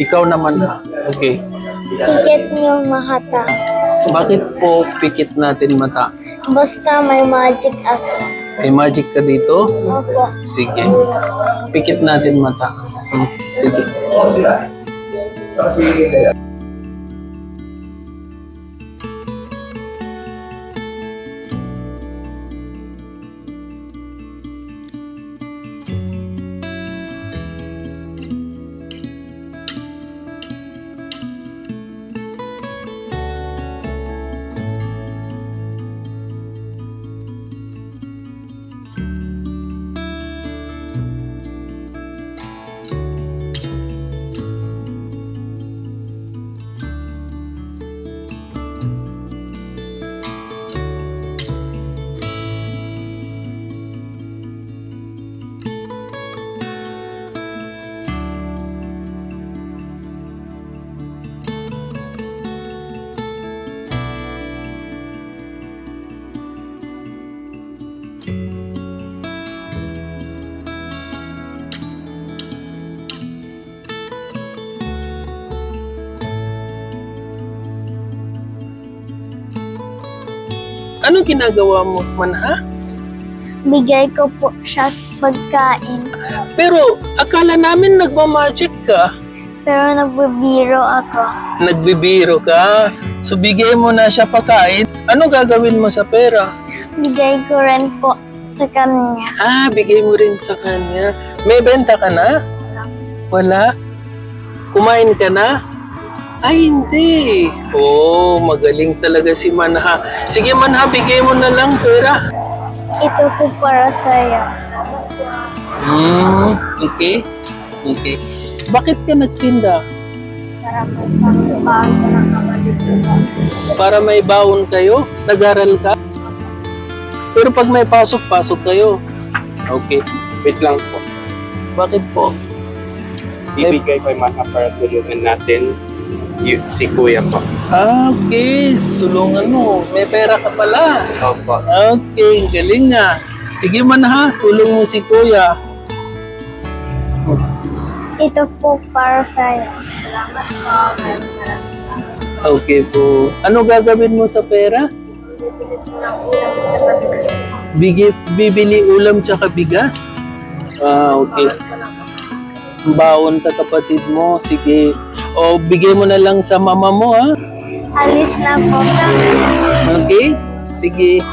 Ikaw naman ha. Okay. Pikit yung mahata. Bakit po pikit natin mata? Basta may magic ako. May magic ka dito? Opo. Sige. Pikit natin mata. Sige. Anong ginagawa mo, manha? Bigay ko po siya pagkain. Pero akala namin nagmamagic ka. Pero nagbibiro ako. Nagbibiro ka. So bigay mo na siya pagkain. Ano gagawin mo sa pera? Bigay ko rin po sa kanya. Bigay mo rin sa kanya. May benta ka na? Wala? Kumain ka na? Ay, hindi. Oh, magaling talaga si Manha. Sige, Manha, bigay mo na lang pera. Ito po para sa'yo. Okay. Okay. Bakit ka nagtinda? Para po pang ko ng kapatid ko. Para may baon kayo? Nag-aral ka? Pero pag may pasok kayo. Okay. Wait lang po. Bakit po? Bibigay ko yung mga para tulungan natin si Kuya po. Okay. Tulungan mo. May pera ka pala. Opo. Okay. Galing nga. Sige man ha. Tulong mo si Kuya. Ito po para sa'yo. Okay po. Ano gagawin mo sa pera? Bibili ulam tsaka bigas? Okay. Baon sa kapatid mo. Sige. O, bigay mo na lang sa mama mo, ha? Alis na po kami. Okay? Sige.